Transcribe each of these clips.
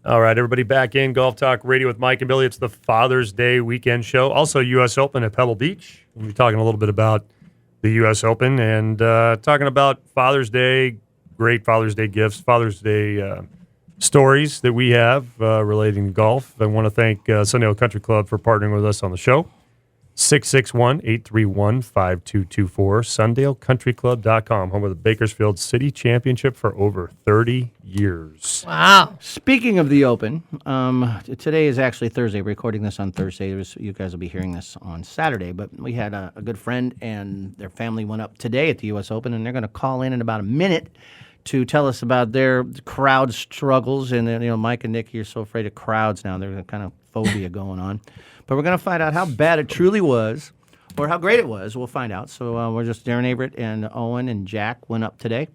All right, everybody back in Golf Talk Radio with Mike and Billy. It's the Father's Day weekend show. Also, U.S. Open at Pebble Beach. We'll be talking a little bit about the U.S. Open and talking about Father's Day, great Father's Day gifts, Father's Day stories that we have relating to golf. I want to thank Sunnydale Country Club for partnering with us on the show. 661-831-5224, SunnydaleCountryClub.com, home of the Bakersfield City Championship for over 30 years. Wow. Speaking of the Open, today is actually Thursday. We're recording this on Thursday. You guys will be hearing this on Saturday. But we had a good friend and their family went up today at the U.S. Open, and they're going to call in about a minute to tell us about their crowd struggles. And then, Mike and Nikki are so afraid of crowds now. There's a kind of phobia going on. But we're going to find out how bad it truly was or how great it was. We'll find out. So we're just Darren Averett and Owen and Jack went up today.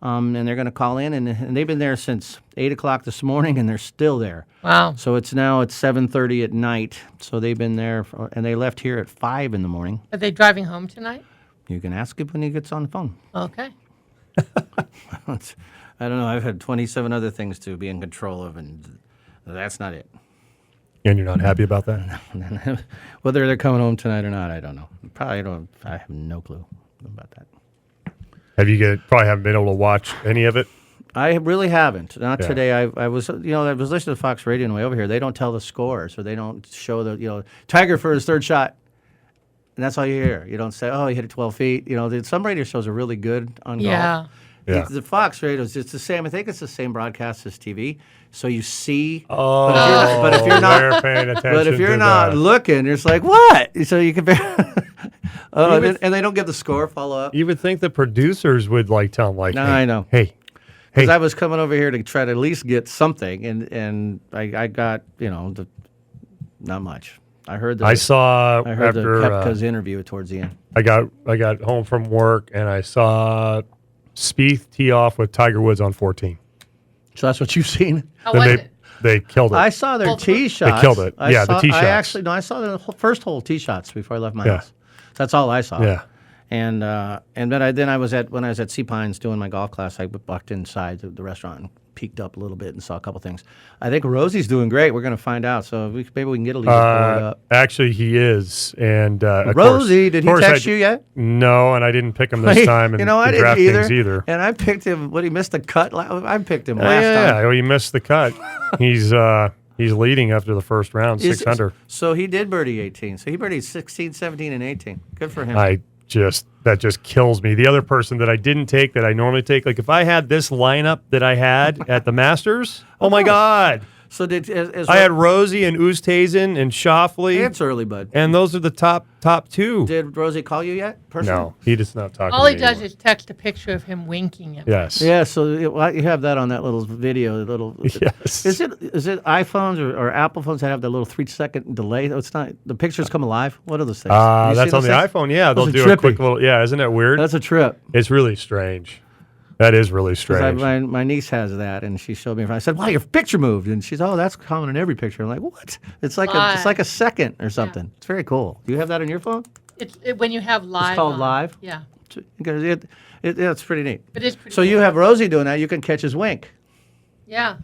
And they're going to call in. And they've been there since 8 o'clock this morning, and they're still there. Wow. So it's 7:30 at night. So they've been there, and they left here at 5 in the morning. Are they driving home tonight? You can ask him when he gets on the phone. Okay. I don't know. I've had 27 other things to be in control of, and that's not it. And you're not happy about that? Whether they're coming home tonight or not, I don't know. Probably don't. I have no clue about that. Probably haven't been able to watch any of it? I really haven't. Not Yeah. today. I was listening to Fox Radio on the way over here. They don't tell the score, so they don't show Tiger for his third shot. And that's all you hear. You don't say, oh, he hit it 12 feet. Some radio shows are really good on golf. Yeah. The Fox radio it's the same. I think it's the same broadcast as TV. So you see. Oh, but if you're not they're paying attention. But if you're to not that. looking, it's like, what? So you compare. And they don't give the score follow up. You would think the producers would tell them No, I know. Hey. Because I was coming over here to try to at least get something, and I got not much. I heard the Koepka's interview towards the end. I got home from work and I saw Spieth tee off with Tiger Woods on 14. So that's what you've seen. How was it? They killed it. I saw their tee shots. They killed it. The tee shots. I saw the first hole tee shots before I left my house. That's all I saw. Yeah. And when I was at Sea Pines doing my golf class, I walked inside the restaurant and peeked up a little bit and saw a couple things. I think Rosie's doing great. We're going to find out. So maybe we can get a leaderboard up. Actually, he is. And Rosie, did he text you yet? No, and I didn't pick him this time. And I didn't either. And I picked him. He missed the cut. I picked him last time. Yeah, well, he missed the cut. He's leading after the first round, 6 under. So he did birdie 18. So he birdied 16, 17, and 18. Good for him. That just kills me. The other person that I didn't take that I normally take, if I had this lineup that I had at the Masters, oh my God. So I had Rosie and Oosthuizen and Schauffele. It's early, bud. And those are the top two. Did Rosie call you yet? Personally? No, he does not talk to me All he does anymore. is text a picture of him winking at me. Yes. Yeah, so you have that on that little video. Yes. Is it iPhones or Apple phones that have the little 3-second delay? No, it's not. The pictures come alive. What are those things? That's on the iPhone. Yeah, they'll do a quick little. Yeah, isn't that weird? That's a trip. It's really strange. That is really strange. My niece has that, and she showed me. I said, "Wow, your picture moved," and she's, "Oh, that's common in every picture." I'm like, "What?" It's like a second or something. Yeah. It's very cool. Do you have that on your phone? It's when you have live. It's called live. Yeah. Because it's pretty neat. It is pretty. So you have Rosie doing that. You can catch his wink. Yeah.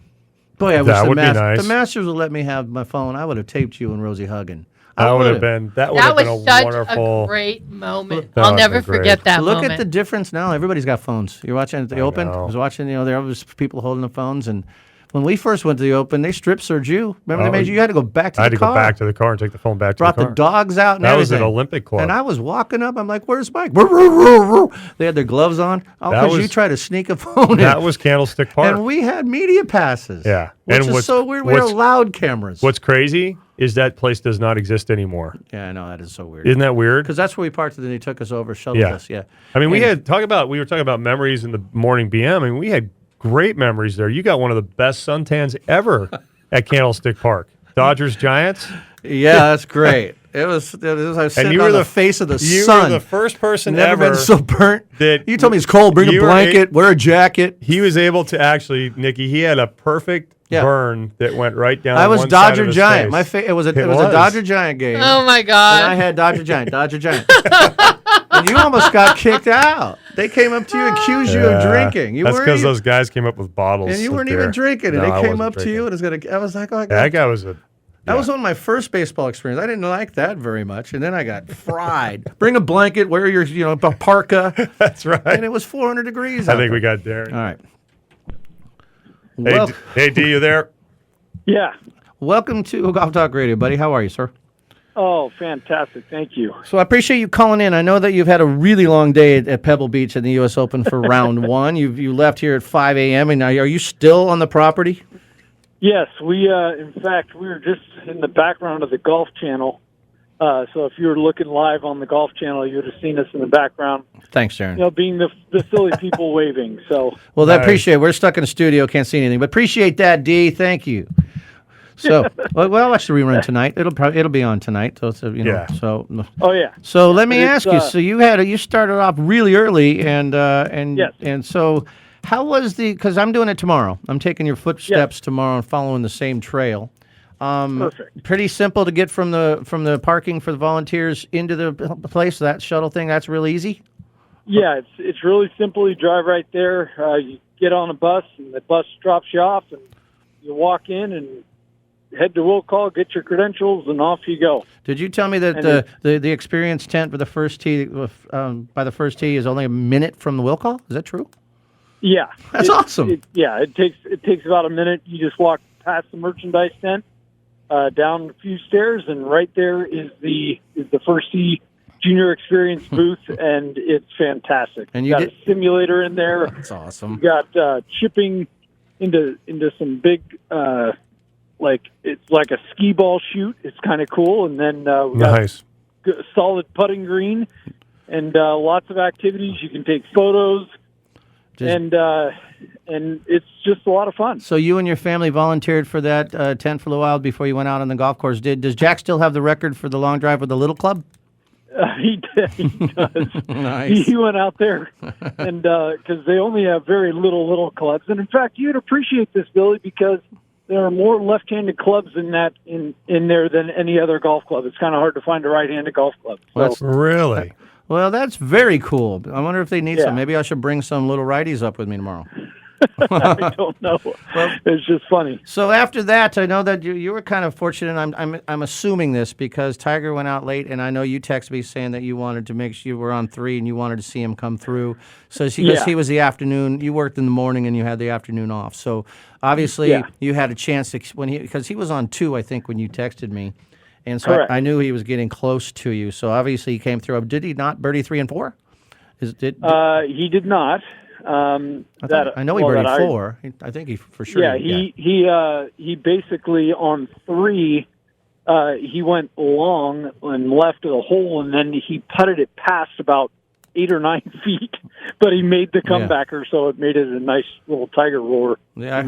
Boy, I wish that would be nice. The Masters would let me have my phone. I would have taped you and Rosie hugging. That would have been a wonderful. A great moment. I'll never forget that Look moment. at the difference now. Everybody's got phones. You're watching at the Open. I was watching. There was people holding the phones, and when we first went to the Open, they strip searched you. Remember, they made you had to go back to the car. I had to go back to the car and take the phone back to the car. Brought the dogs out. And that everything. was at Olympic Club. And I was walking up. I'm like, "Where's Mike?" They had their gloves on. Oh, because you tried to sneak a phone in. That was Candlestick Park. And we had media passes. Yeah. Which is so weird. We had loud cameras. What's crazy is that place does not exist anymore. Yeah, I know. That is so weird. Isn't that weird? Because that's where we parked, and then he took us over, shuttled us. Yeah. I mean, we were talking about memories in the morning BM. I mean, we had great memories there. You got one of the best suntans ever at Candlestick Park. Dodgers Giants. Yeah, that's great. It was I was sitting on the face of the sun. You were the first person Never ever been so burnt. That you told me it's cold. Bring a blanket. Wear a jacket. He was able to actually, Nikki. He had a perfect burn that went right down. I was one Dodger side of his Giant. face. It was a Dodger Giant game. Oh my God! And I had Dodger Giant. And you almost got kicked out. They came up to you and accused you of drinking. That's because those guys came up with bottles. And you weren't even drinking. And No, they I came wasn't up to drinking. you and I was like, oh, my God. That guy was That was one of my first baseball experiences. I didn't like that very much, and then I got fried. Bring a blanket, wear your parka. That's right. And it was 400 degrees. I think we got Darren. All right. Hey, D, you there? Yeah. Welcome to Golf Talk Radio, buddy. How are you, sir? Oh, fantastic. Thank you. So I appreciate you calling in. I know that you've had a really long day at Pebble Beach in the U.S. Open for round one. You left here at 5 a.m. And are you still on the property? Yes, in fact, we were just in the background of the Golf Channel. So if you were looking live on the Golf Channel, you would have seen us in the background. Thanks, Darren. Being the silly people waving. So. Well, I appreciate it. We're stuck in the studio, can't see anything, but appreciate that, D. Thank you. So, well, watch the rerun tonight. It'll be on tonight. So, Yeah. So. Oh yeah. So let me ask you. So you started off really early, and Yes. and so how was because I'm doing it tomorrow. I'm taking your footsteps tomorrow and following the same trail. Perfect. Pretty simple to get from the parking for the volunteers into the place. That shuttle thing. That's real easy. Yeah, it's really simple. You drive right there. You get on a bus, and the bus drops you off, and you walk in and head to will call, get your credentials, and off you go. Did you tell me that the experience tent for the first tee by the first tee is only a minute from the will call? Is that true? Yeah, That's awesome. It takes about a minute. You just walk past the merchandise tent, down a few stairs, and right there is the first tee junior experience booth, and it's fantastic. And you got a simulator in there. That's awesome. You got chipping into some big. It's like a skee ball shoot. It's kind of cool, and then we Nice. got solid putting green, and lots of activities. You can take photos, and it's just a lot of fun. So you and your family volunteered for that tent for a little while before you went out on the golf course. Does Jack still have the record for the long drive with the little club? He does. Nice. He went out there, and because they only have very little clubs, and in fact, you'd appreciate this, Billy, because there are more left-handed clubs in there than any other golf club. It's kind of hard to find a right-handed golf club. So, Really? Well, that's very cool. I wonder if they need Yeah. some. Maybe I should bring some little righties up with me tomorrow. I don't know. It's just funny. So after that, I know that you were kind of fortunate. I'm assuming this because Tiger went out late, and I know you texted me saying that you wanted to make sure you were on 3 and you wanted to see him come through. So he was the afternoon. You worked in the morning and you had the afternoon off. So obviously you had a chance to because he was on 2, I think, when you texted me, and so I knew he was getting close to you. So obviously he came through. Did he not birdie 3 and 4? He did not. I know he birdied 4. I think he for sure. Yeah, he basically on 3, he went long and left of the hole, and then he putted it past about 8 or 9 feet, but he made the comebacker, so it made it a nice little Tiger roar. Yeah,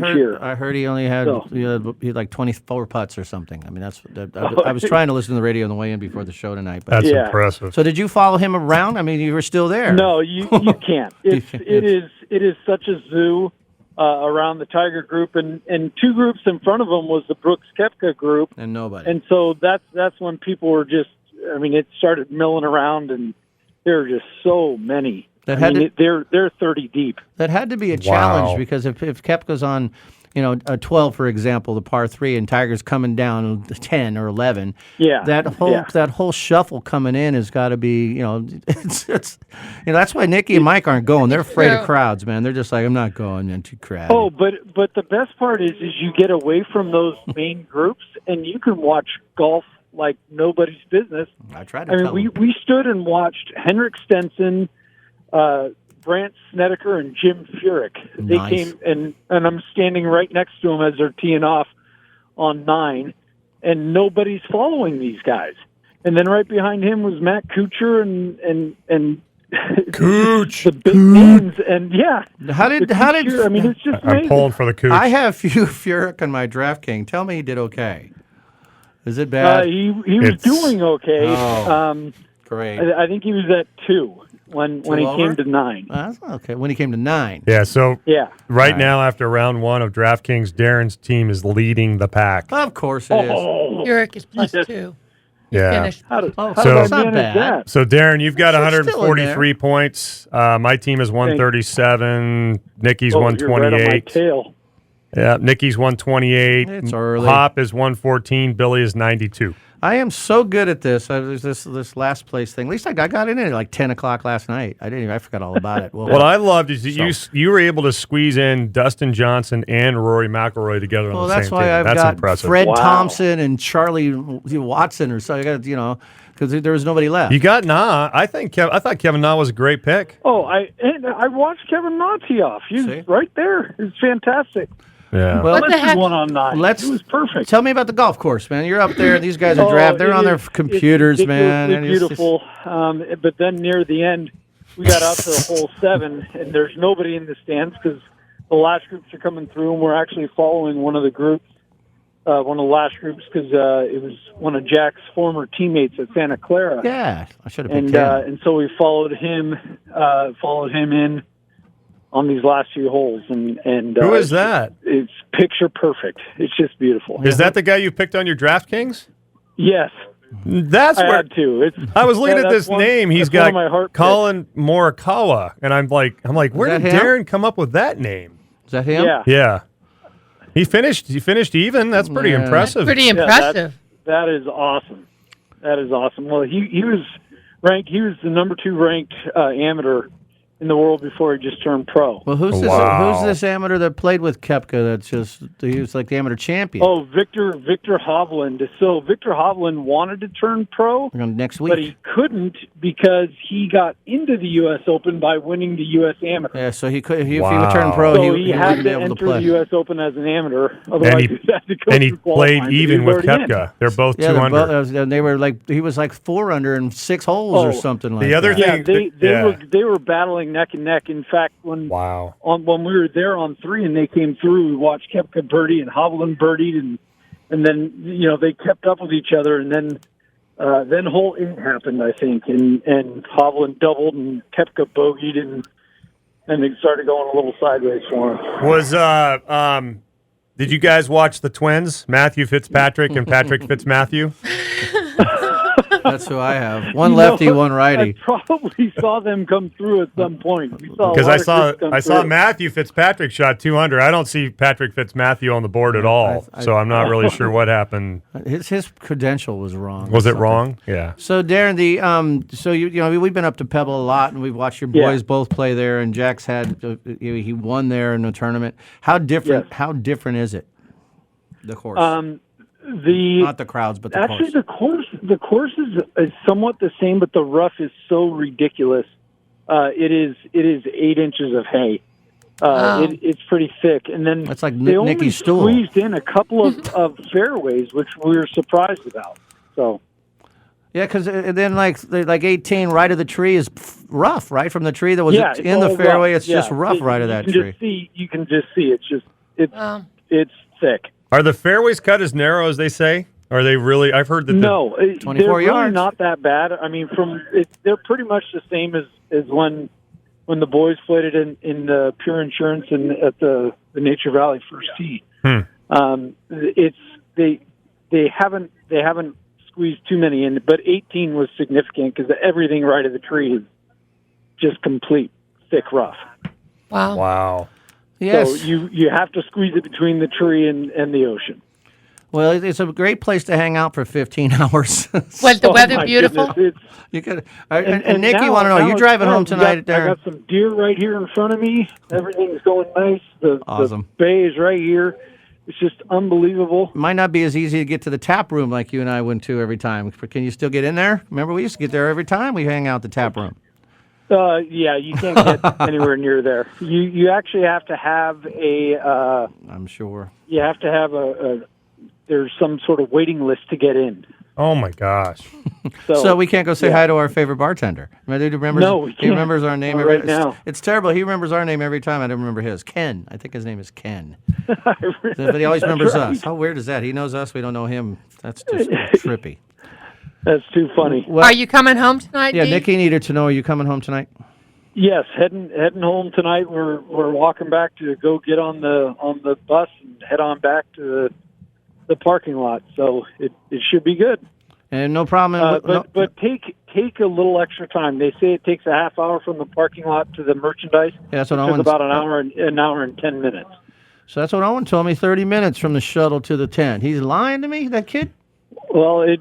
I heard he only had he had like 24 putts or something. I mean, I was trying to listen to the radio on the way in before the show tonight. But That's impressive. So did you follow him around? I mean, you were still there. No, you can't. It is such a zoo around the Tiger group, and 2 groups in front of them was the Brooks Koepka group, and nobody. And so that's when people were just. I mean, it started milling around, and there are just so many. They're 30 deep. That had to be a challenge because if Koepka's on, a 12, for example, the par 3, and Tiger's coming down 10 or 11. Yeah, that whole shuffle coming in has got to be, it's that's why Nikki and Mike aren't going. They're afraid of crowds, man. They're just like, I'm not going, man. Too crowded. Oh, but the best part is you get away from those main groups and you can watch golf like nobody's business. I tried to. We stood and watched Henrik Stenson, Brant Snedeker, and Jim Furyk. They came and I'm standing right next to them as they're teeing off on 9, and nobody's following these guys. And then right behind him was Matt Kuchar and Cooch, the big names, and how did I mean, it's just amazing. I'm pulling for the Cooch. I have Furyk on my DraftKings. Tell me he did okay. Is it bad? He was doing okay. Oh, great. I think he was at 2 when he came to 9. That's okay. When he came to 9. Yeah. So right now, after round 1 of DraftKings, Darren's team is leading the pack. Of course it is. Oh, Furyk is plus 2. He Yeah. finished. How did Oh, how so- did That's I not manage bad. that? So, Darren, you've got You're still in 143 points. My team is 137. Nikki's Oh, you're right on my 128. tail. Yeah, Nikki's 128. It's early. Hop is 114. Billy is 92. I am so good at this. There's this last place thing. At least I got in it at like 10 o'clock last night. I forgot all about it. What I loved is that you were able to squeeze in Dustin Johnson and Rory McIlroy together on Well, the that's same why team. I've That's got impressive. Fred Wow. Thompson and Charlie Watson or so. I got because there was nobody left. You got Nah. I thought Kevin Na was a great pick. Oh, I watched Kevin Na tee off. He was See? right there. It's fantastic. Yeah. Well, What the heck? 1-on-9. It was perfect. Tell me about the golf course, man. You're up there. These guys are drafted. They're it on their is- computers, it's man. ridiculously and it's just- beautiful. But then near the end, we got out to hole 7, and there's nobody in the stands because the last groups are coming through, and we're actually following one of the groups, one of the last groups, because it was one of Jack's former teammates at Santa Clara. yeah, I should have picked And him. and so we followed him in on these last few holes, and Who is that? It's picture perfect. It's just beautiful. Is that the guy you picked on your DraftKings? Yes, That's I where had to. It's I was looking at that's this one- name. He's that's one got of my heart picks. Colin Morikawa, and I'm like, where that did him? Darren come up with that name? Is that him? Yeah, Yeah, he finished even. That's pretty Yeah. impressive. Pretty Yeah, impressive. that is awesome. That is awesome. Well, he was ranked. He was the number 2 ranked amateur in the world before he just turned pro. Well, who's Wow. who's this amateur that played with Koepka? He was like the amateur champion. Oh, Victor Hovland. So Victor Hovland wanted to turn pro, Next but week. he couldn't because he got into the U.S. Open by winning the U.S. Amateur. Yeah, so he could if he would Wow. turn pro, So he he had wouldn't be to able to enter play. the U.S. Open as an amateur. Otherwise, he- he had to go And he through qualifying, played but he even was with already in. Koepka. They're both Yeah, 2 they're under. both, they were like he was like 4 under in 6 holes or Oh, something like the other that. thing- Yeah, they Yeah. they were battling neck and neck. In fact, when Wow. when we were there on 3 and they came through, we watched Koepka birdie and Hovland birdied, and then they kept up with each other, and then hole 8 happened, I think, and Hovland doubled and Koepka bogeyed, and it started going a little sideways for him. Was did you guys watch the twins, Matthew Fitzpatrick and Patrick Fitzmatthew? That's who I have. One lefty, one righty. I probably saw them come through at some point. We saw a Because lot I of saw groups come I saw through. Matthew Fitzpatrick shot 200. I don't see Patrick Fitzmatthew on the board at all, so I'm not really sure what happened. His credential was wrong. Was it Something. wrong? Yeah. So Darren, so we've been up to Pebble a lot, and we've watched your boys both play there. And Jack's had he won there in the tournament. How different? Yes. How different is it? The course, not the crowds, but the Actually, course. the course is somewhat the same, but the rough is so ridiculous. It is 8 inches of hay. It's pretty thick, and then That's like they only Nicky's stool. squeezed in a couple of fairways, which we were surprised about. So Yeah, because then like 18 right of the tree is rough, right from the tree that was yeah, it's in the all fairway. rough. It's just rough right of that tree. You can just see it's thick. Are the fairways cut as narrow as they say? Are they really? I've heard that. No, 24 they're really yards. not that bad. I mean, they're pretty much the same as when the boys played it in the Pure Insurance and at the Nature Valley First Tee. They haven't squeezed too many in, but 18 was significant because everything right of the tree is just complete thick rough. Wow. Wow. Yes. So you have to squeeze it between the tree and the ocean. Well, it's a great place to hang out for 15 hours. Was the Oh, weather my beautiful? goodness, You could, and Nick, you now- want to know? now You're it's driving home fun. tonight, I Darren. got some deer right here in front of me. Everything's going nice. The Awesome. bay is right here. It's just unbelievable. Might not be as easy to get to the tap room like you and I went to every time. Can you still get in there? Remember, we used to get there every time we hang out at the tap room. Yeah, you can't get anywhere near there. You actually have to have I'm sure. you have to have there's some sort of waiting list to get in. Oh my gosh. So we can't go say hi to our favorite bartender. He remembers, No, we he can't. remembers our name Not every right now. It's terrible. He remembers our name every time. I don't remember his. Ken. I think his name is Ken. But he always remembers us. How weird is that? He knows us. We don't know him. That's just trippy. That's too funny. Well, Are you coming home tonight, yeah, Dee? Nikki needed to know. Are you coming home tonight? Yes, heading home tonight. We're walking back to go get on the bus and head on back to the parking lot. So it should be good. And no problem. But take a little extra time. They say it takes a half hour from the parking lot to the merchandise. Yeah, that's what It took about an hour and 10 minutes. So that's what Owen told me. 30 minutes from the shuttle to the tent. He's lying to me, that kid. Well, it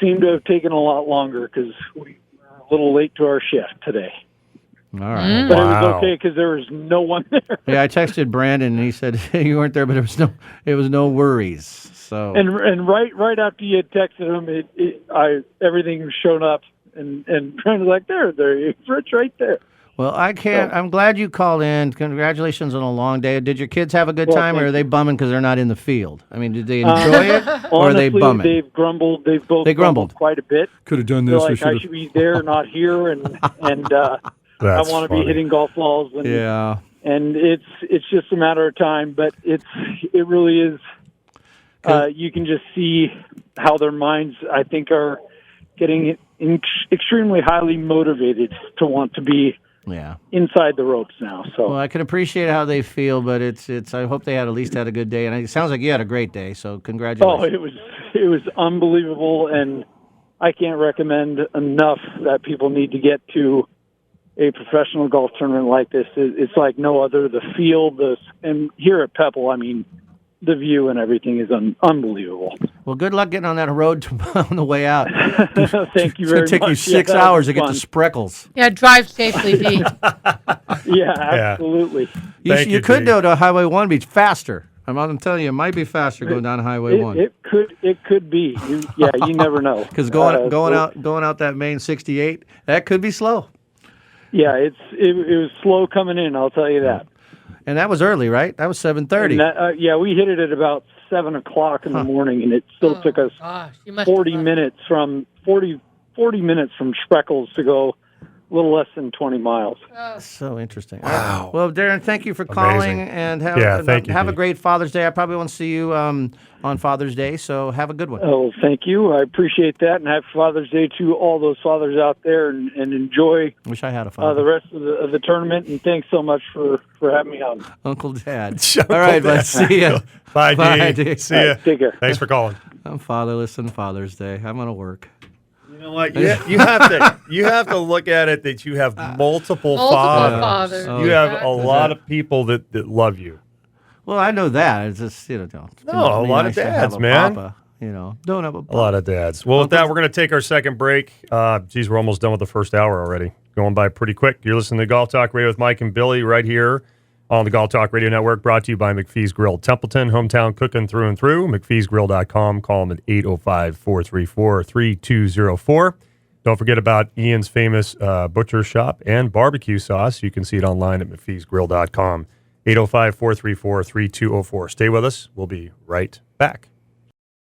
seemed to have taken a lot longer because we were a little late to our shift today. All right. But it was okay because there was no one there. Yeah, I texted Brandon and he said you weren't there, but it was no worries. So and right after you had texted him, everything showed up and Brandon was like, there, Rich, right there. Well, I can't. I'm glad you called in. Congratulations on a long day. Did your kids have a good time, or are they bumming because they're not in the field? I mean, did they enjoy it, or are they bumming? They've grumbled. They've both grumbled quite a bit. Could have done this. They're like, I should be there, not here, and I want to be hitting golf balls. And, yeah. And it's just a matter of time, but it really is. You can just see how their minds, I think, are getting extremely highly motivated to want to be. Yeah, inside the ropes now. So well, I can appreciate how they feel, but it's. I hope they at least had a good day, and it sounds like you had a great day. So congratulations. Oh, it was unbelievable, and I can't recommend enough that people need to get to a professional golf tournament like this. It's like no other. The field, and here at Pebble, I mean, the view and everything is unbelievable. Well, good luck getting on that road on the way out. Thank you very much. It's going to take you 6 hours to get to Spreckles. Yeah, drive safely, Dee. Yeah, absolutely. You could go to Highway 1 Beach faster. I'm telling you, it might be faster going down Highway 1. It could be. You never know. Because going out that main 68, that could be slow. Yeah, it was slow coming in, I'll tell you that. And that was early, right? That was 7:30. Yeah, we hit it at about 7 o'clock in the morning, and it still took us 40 minutes from Spreckles to go a little less than 20 miles. So interesting. Wow. Well, Darren, thank you for calling, and have a great Father's Day. I probably won't see you on Father's Day, so have a good one. Oh, thank you. I appreciate that, and happy Father's Day to all those fathers out there, and enjoy. Wish I had a father. The rest of the tournament, and thanks so much for having me on. Uncle Dad. All right, let's see you. Bye, Dee. See ya. Take care. Thanks for calling. I'm fatherless on Father's Day. I'm going to work. You know what? You have to look at it that you have multiple fathers. You have a lot of people that love you. Well, I know that. It's just, a lot of dads, man. Papa, don't have a papa. A lot of dads. Well, with that, we're going to take our second break. Geez, we're almost done with the first hour already. Going by pretty quick. You're listening to Golf Talk Radio with Mike and Billy right here on the Golf Talk Radio Network, brought to you by McPhee's Grill. Templeton, hometown cooking through and through. McPhee'sGrill.com. Call them at 805-434-3204. Don't forget about Ian's famous butcher shop and barbecue sauce. You can see it online at McPhee'sGrill.com. 805-434-3204. Stay with us. We'll be right back.